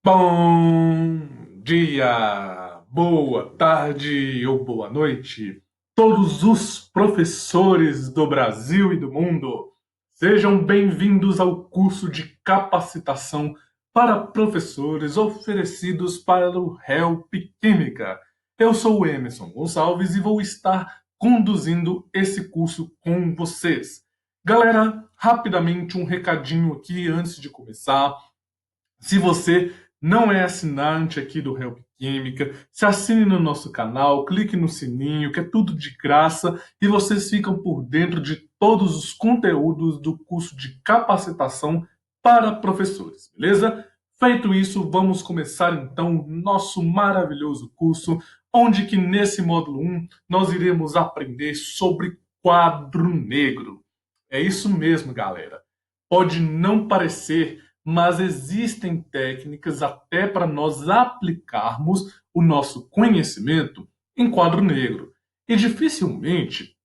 Bom dia, boa tarde ou boa noite, todos os professores do Brasil e do mundo. Sejam bem-vindos ao curso de capacitação para professores oferecidos para o Help Química. Eu sou o Emerson Gonçalves e vou estar conduzindo esse curso com vocês. Galera, rapidamente um recadinho aqui antes de começar. Se você não é assinante aqui do Help Química, se assine no nosso canal, clique no sininho, que é tudo de graça e vocês ficam por dentro de todos os conteúdos do curso de capacitação para professores, beleza? Feito isso, vamos começar então nosso maravilhoso curso, onde que nesse módulo 1 nós iremos aprender sobre quadro negro. É isso mesmo, galera. Pode não parecer, mas existem técnicas até para nós aplicarmos o nosso conhecimento em quadro negro. E dificilmente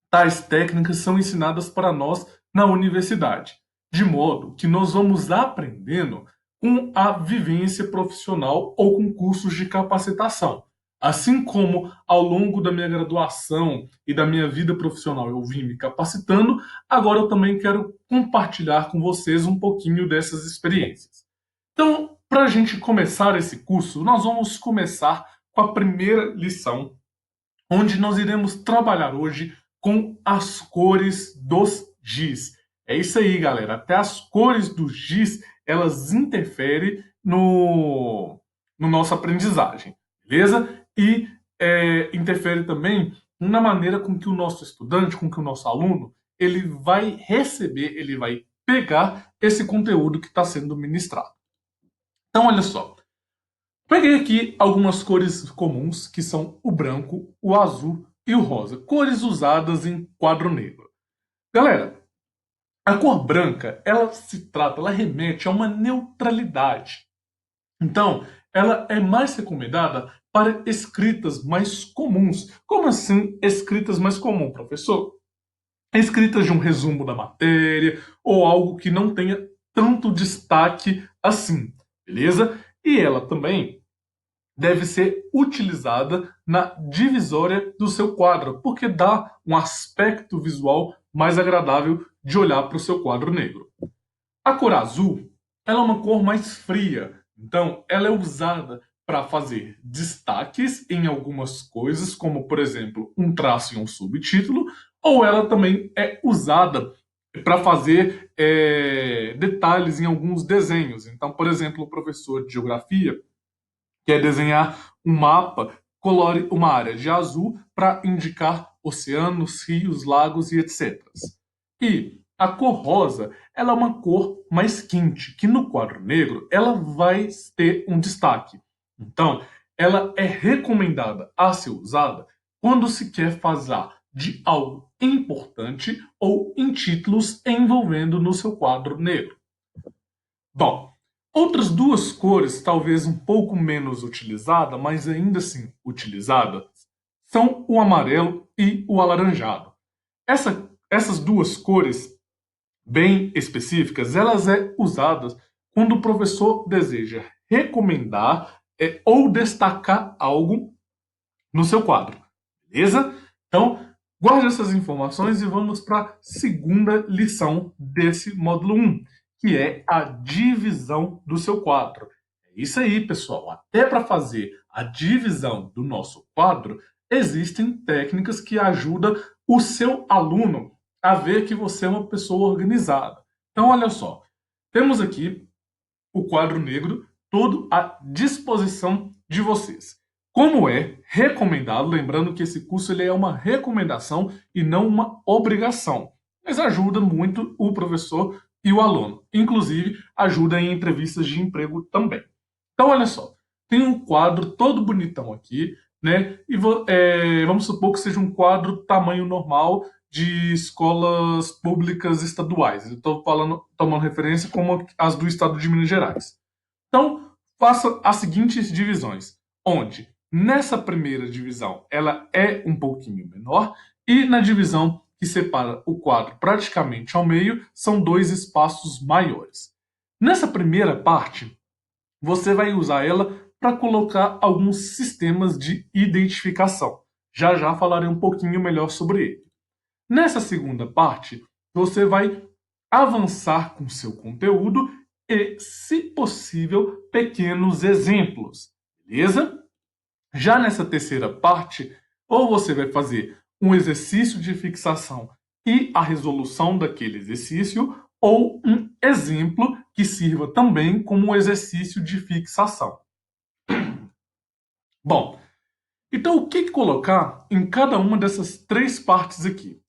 tais técnicas são ensinadas para nós na universidade, de modo que nós vamos aprendendo com a vivência profissional ou com cursos de capacitação. Assim como ao longo da minha graduação e da minha vida profissional eu vim me capacitando, agora eu também quero compartilhar com vocês um pouquinho dessas experiências. Então, para a gente começar esse curso, nós vamos começar com a primeira lição, onde nós iremos trabalhar hoje com as cores dos giz. É isso aí, galera. Até as cores dos giz, elas interferem no nossa aprendizagem, beleza? E interfere também na maneira com que o nosso estudante, com que o nosso aluno, ele vai receber, ele vai pegar esse conteúdo que está sendo ministrado. Então, olha só. Peguei aqui algumas cores comuns, que são o branco, o azul e o rosa. Cores usadas em quadro negro. Galera, a cor branca, ela remete a uma neutralidade. Então, ela é mais recomendada para escritas mais comuns. Como assim escritas mais comuns, professor? Escritas de um resumo da matéria ou algo que não tenha tanto destaque assim, beleza? E ela também deve ser utilizada na divisória do seu quadro, porque dá um aspecto visual mais agradável de olhar para o seu quadro negro. A cor azul, ela é uma cor mais fria, então ela é usada para fazer destaques em algumas coisas, como por exemplo um traço em um subtítulo, ou ela também é usada para fazer detalhes em alguns desenhos. Então, por exemplo, o professor de geografia quer desenhar um mapa, colore uma área de azul para indicar oceanos, rios, lagos e etc. E a cor rosa, ela é uma cor mais quente, que no quadro negro ela vai ter um destaque. Então, ela é recomendada a ser usada quando se quer falar de algo importante ou em títulos envolvendo no seu quadro negro. Bom, outras duas cores, talvez um pouco menos utilizada, mas ainda assim utilizada, são o amarelo e o alaranjado. Essas duas cores bem específicas, elas é usadas quando o professor deseja recomendar ou destacar algo no seu quadro, beleza? Então, guarde essas informações e vamos para a segunda lição desse módulo 1, que é a divisão do seu quadro. É isso aí, pessoal. Até para fazer a divisão do nosso quadro, existem técnicas que ajudam o seu aluno a ver que você é uma pessoa organizada. Então, olha só. Temos aqui o quadro negro todo à disposição de vocês. Como é recomendado, lembrando que esse curso ele é uma recomendação e não uma obrigação, mas ajuda muito o professor e o aluno. Inclusive, ajuda em entrevistas de emprego também. Então, olha só, tem um quadro todo bonitão aqui, né? E vamos supor que seja um quadro tamanho normal de escolas públicas estaduais. Estou falando, tomando referência como as do estado de Minas Gerais. Então, faça as seguintes divisões, onde nessa primeira divisão ela é um pouquinho menor e na divisão que separa o quadro praticamente ao meio são dois espaços maiores. Nessa primeira parte, você vai usar ela para colocar alguns sistemas de identificação. Já já falarei um pouquinho melhor sobre ele. Nessa segunda parte, você vai avançar com seu conteúdo e, se possível, pequenos exemplos, beleza? Já nessa terceira parte, ou você vai fazer um exercício de fixação e a resolução daquele exercício, ou um exemplo que sirva também como um exercício de fixação. Bom, então o que colocar em cada uma dessas três partes aqui?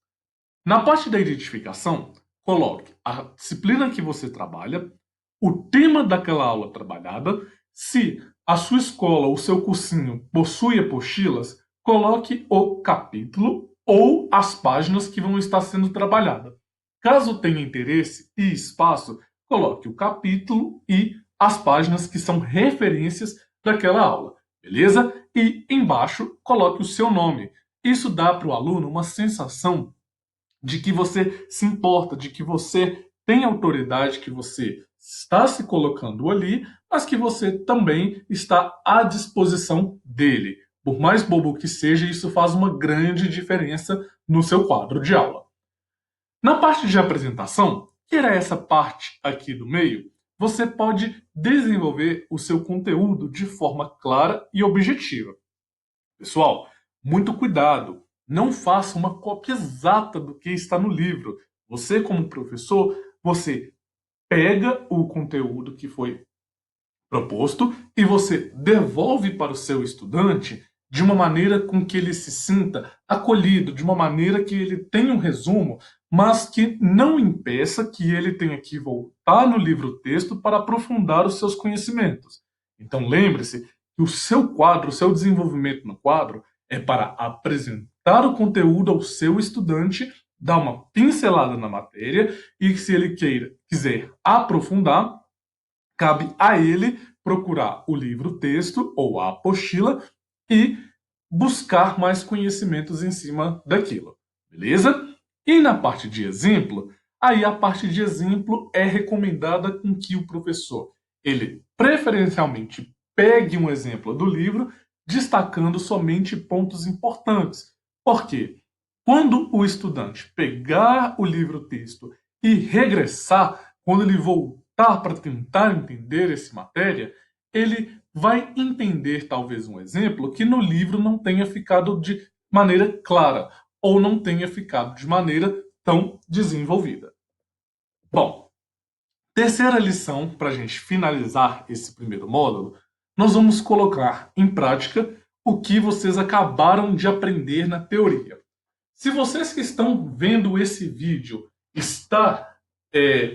Na parte da identificação, coloque a disciplina que você trabalha, o tema daquela aula trabalhada. Se a sua escola ou seu cursinho possui apostilas, coloque o capítulo ou as páginas que vão estar sendo trabalhadas. Caso tenha interesse e espaço, coloque o capítulo e as páginas que são referências daquela aula, beleza? E embaixo, coloque o seu nome. Isso dá para o aluno uma sensação de que você se importa, de que você tem autoridade, que você está se colocando ali, mas que você também está à disposição dele. Por mais bobo que seja, isso faz uma grande diferença no seu quadro de aula. Na parte de apresentação, que era essa parte aqui do meio, você pode desenvolver o seu conteúdo de forma clara e objetiva. Pessoal, muito cuidado. Não faça uma cópia exata do que está no livro. Você, como professor, você pega o conteúdo que foi proposto e você devolve para o seu estudante de uma maneira com que ele se sinta acolhido, de uma maneira que ele tenha um resumo, mas que não impeça que ele tenha que voltar no livro-texto para aprofundar os seus conhecimentos. Então lembre-se que o seu quadro, o seu desenvolvimento no quadro é para apresentar o conteúdo ao seu estudante, dar uma pincelada na matéria e se ele quiser aprofundar, cabe a ele procurar o livro-texto ou a apostila e buscar mais conhecimentos em cima daquilo, beleza? E na parte de exemplo, aí a parte de exemplo é recomendada com que o professor, ele preferencialmente pegue um exemplo do livro, destacando somente pontos importantes. Por quê? Quando o estudante pegar o livro-texto e regressar, quando ele voltar para tentar entender essa matéria, ele vai entender talvez um exemplo que no livro não tenha ficado de maneira clara ou não tenha ficado de maneira tão desenvolvida. Bom, terceira lição para a gente finalizar esse primeiro módulo, nós vamos colocar em prática o que vocês acabaram de aprender na teoria. Se vocês que estão vendo esse vídeo está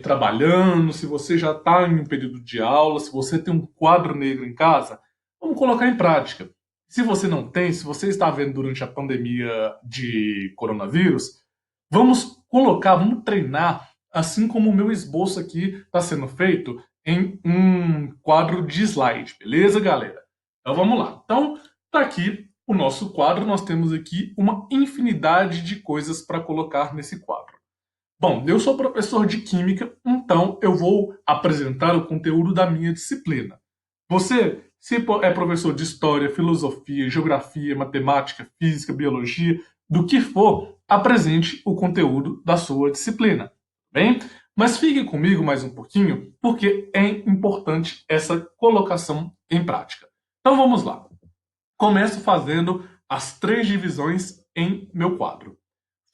trabalhando, se você já está em um período de aula, se você tem um quadro negro em casa, vamos colocar em prática. Se você não tem, se você está vendo durante a pandemia de coronavírus, vamos colocar, vamos treinar, assim como o meu esboço aqui está sendo feito em um quadro de slide, beleza, galera? Então vamos lá. Então, tá aqui o nosso quadro, nós temos aqui uma infinidade de coisas para colocar nesse quadro. Bom, eu sou professor de Química, então eu vou apresentar o conteúdo da minha disciplina. Você, se é professor de História, Filosofia, Geografia, Matemática, Física, Biologia, do que for, apresente o conteúdo da sua disciplina, bem? Mas fique comigo mais um pouquinho, porque é importante essa colocação em prática. Então vamos lá. Começo fazendo as três divisões em meu quadro.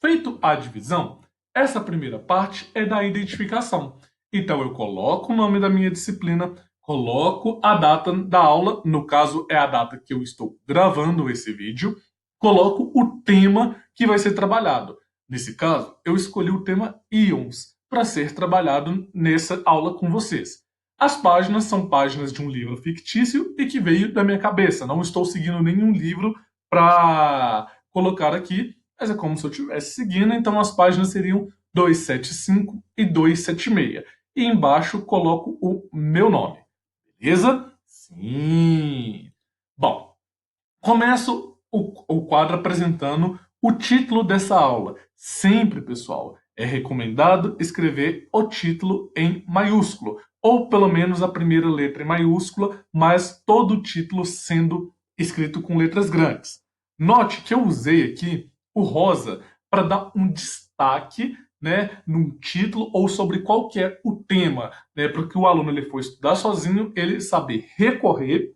Feito a divisão, essa primeira parte é da identificação. Então eu coloco o nome da minha disciplina, coloco a data da aula, no caso é a data que eu estou gravando esse vídeo, coloco o tema que vai ser trabalhado. Nesse caso, eu escolhi o tema íons para ser trabalhado nessa aula com vocês. As páginas são páginas de um livro fictício e que veio da minha cabeça. Não estou seguindo nenhum livro para colocar aqui, mas é como se eu estivesse seguindo, então as páginas seriam 275 e 276. E embaixo coloco o meu nome. Beleza? Sim! Bom, começo o quadro apresentando o título dessa aula. Sempre, pessoal, é recomendado escrever o título em maiúsculo, ou pelo menos a primeira letra em maiúscula, mas todo o título sendo escrito com letras grandes. Note que eu usei aqui o rosa para dar um destaque, né, num título ou sobre qual que é o tema, né, para que o aluno ele for estudar sozinho, ele saber recorrer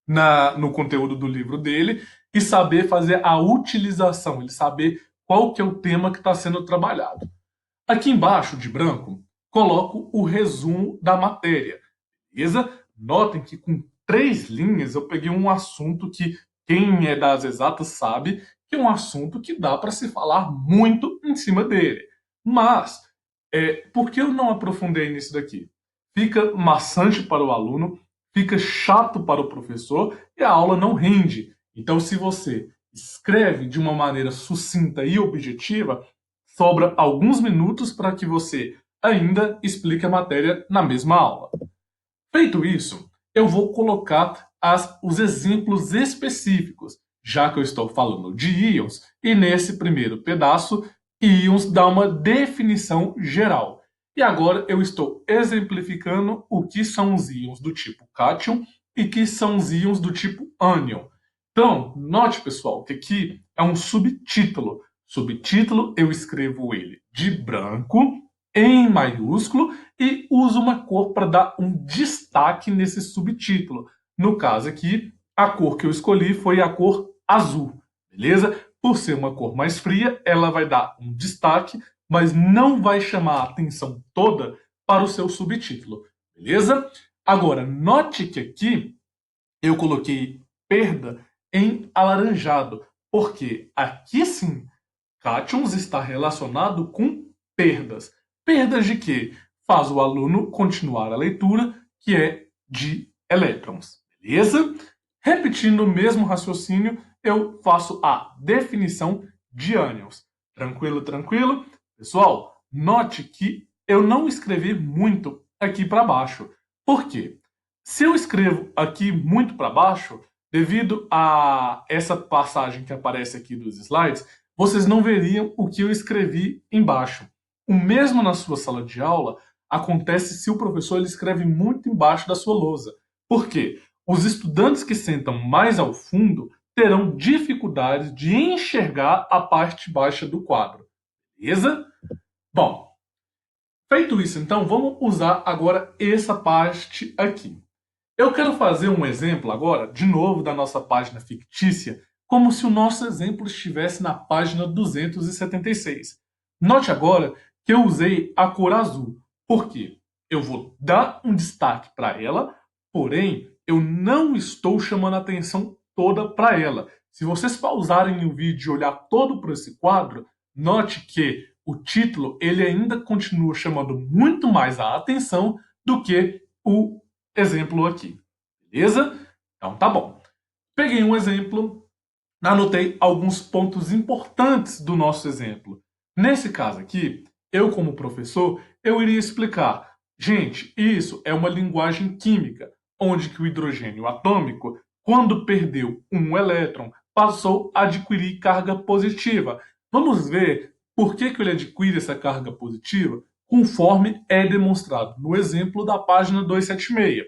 no conteúdo do livro dele e saber fazer a utilização, ele saber qual que é o tema que está sendo trabalhado. Aqui embaixo, de branco, coloco o resumo da matéria, beleza? Notem que com 3 linhas eu peguei um assunto que quem é das exatas sabe que é um assunto que dá para se falar muito em cima dele. Mas, por que eu não aprofundei nisso daqui? Fica maçante para o aluno, fica chato para o professor e a aula não rende. Então, se você escreve de uma maneira sucinta e objetiva, sobra alguns minutos para que você ainda explique a matéria na mesma aula. Feito isso, eu vou colocar os exemplos específicos, já que eu estou falando de íons, e nesse primeiro pedaço, íons dá uma definição geral. E agora eu estou exemplificando o que são os íons do tipo cátion e que são os íons do tipo ânion. Então, note, pessoal, que aqui é um subtítulo. Subtítulo, eu escrevo ele de branco, em maiúsculo, e uso uma cor para dar um destaque nesse subtítulo. No caso aqui, a cor que eu escolhi foi a cor azul, beleza? Por ser uma cor mais fria, ela vai dar um destaque, mas não vai chamar a atenção toda para o seu subtítulo, beleza? Agora, note que aqui eu coloquei perda em alaranjado, porque aqui sim, cátions está relacionado com perdas. Perdas de quê? Faz o aluno continuar a leitura, que é de elétrons. Beleza? Repetindo o mesmo raciocínio, eu faço a definição de ânions. Tranquilo, tranquilo? Pessoal, note que eu não escrevi muito aqui para baixo. Por quê? Se eu escrevo aqui muito para baixo, devido a essa passagem que aparece aqui dos slides, vocês não veriam o que eu escrevi embaixo. O mesmo na sua sala de aula acontece se o professor ele escreve muito embaixo da sua lousa. Por quê? Os estudantes que sentam mais ao fundo terão dificuldade de enxergar a parte baixa do quadro. Beleza? Bom, feito isso, então, vamos usar agora essa parte aqui. Eu quero fazer um exemplo agora, de novo, da nossa página fictícia, como se o nosso exemplo estivesse na página 276. Note agora que eu usei a cor azul. Por quê? Eu vou dar um destaque para ela, porém, eu não estou chamando a atenção toda para ela. Se vocês pausarem o vídeo e olhar todo para esse quadro, note que o título ele ainda continua chamando muito mais a atenção do que o exemplo aqui. Beleza? Então tá bom. Peguei um exemplo, anotei alguns pontos importantes do nosso exemplo. Nesse caso aqui, eu como professor, eu iria explicar. Gente, isso é uma linguagem química, onde que o hidrogênio atômico, quando perdeu um elétron, passou a adquirir carga positiva. Vamos ver por que ele adquire essa carga positiva, conforme é demonstrado no exemplo da página 276.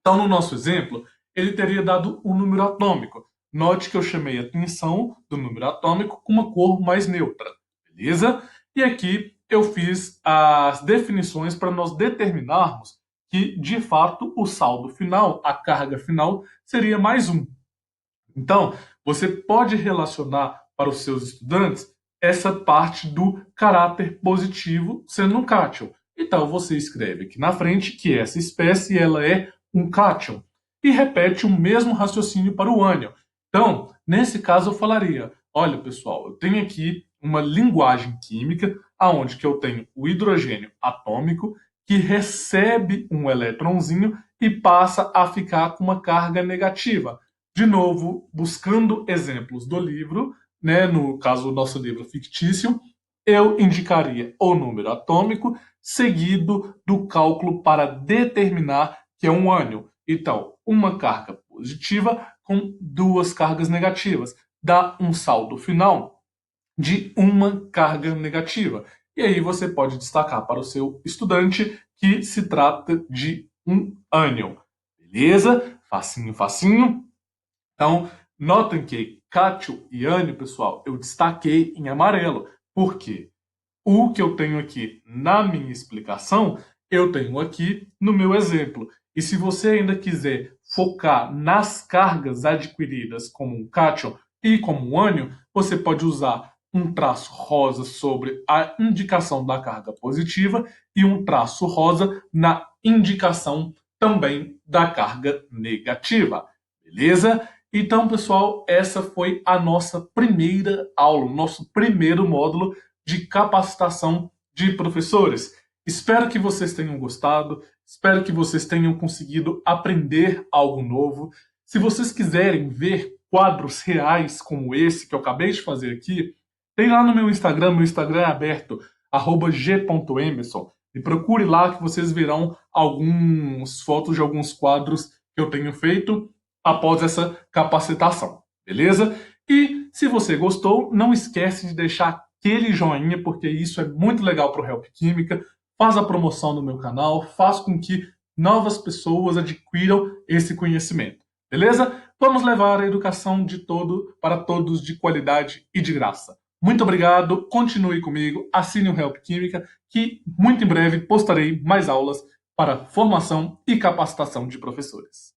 Então, no nosso exemplo, ele teria dado um número atômico. Note que eu chamei a atenção do número atômico com uma cor mais neutra, beleza? E aqui eu fiz as definições para nós determinarmos que, de fato, o saldo final, a carga final, seria mais 1. Então, você pode relacionar para os seus estudantes essa parte do caráter positivo sendo um cátion. Então, você escreve aqui na frente que essa espécie ela é um cátion e repete o mesmo raciocínio para o ânion. Então, nesse caso, eu falaria, olha, pessoal, eu tenho aqui uma linguagem química aonde que eu tenho o hidrogênio atômico que recebe um elétronzinho e passa a ficar com uma carga negativa. De novo, buscando exemplos do livro, né, no caso do nosso livro fictício, eu indicaria o número atômico seguido do cálculo para determinar que é um ânion. Então, uma carga positiva com 2 cargas negativas dá um saldo final de uma carga negativa. E aí você pode destacar para o seu estudante que se trata de um ânion. Beleza? Facinho, facinho. Então, notem que cátion e ânion, pessoal, eu destaquei em amarelo. Por quê? O que eu tenho aqui na minha explicação, eu tenho aqui no meu exemplo. E se você ainda quiser focar nas cargas adquiridas como um cátion e como um ânion, você pode usar um traço rosa sobre a indicação da carga positiva e um traço rosa na indicação também da carga negativa. Beleza? Então, pessoal, essa foi a nossa primeira aula, o nosso primeiro módulo de capacitação de professores. Espero que vocês tenham gostado, espero que vocês tenham conseguido aprender algo novo. Se vocês quiserem ver quadros reais como esse que eu acabei de fazer aqui, tem lá no meu Instagram é aberto, @g.emerson. Me procure lá que vocês verão algumas fotos de alguns quadros que eu tenho feito após essa capacitação, beleza? E se você gostou, não esquece de deixar aquele joinha, porque isso é muito legal para o Help Química, faz a promoção do meu canal, faz com que novas pessoas adquiram esse conhecimento, beleza? Vamos levar a educação de todo para todos de qualidade e de graça. Muito obrigado, continue comigo, assine o Help Química, que muito em breve postarei mais aulas para formação e capacitação de professores.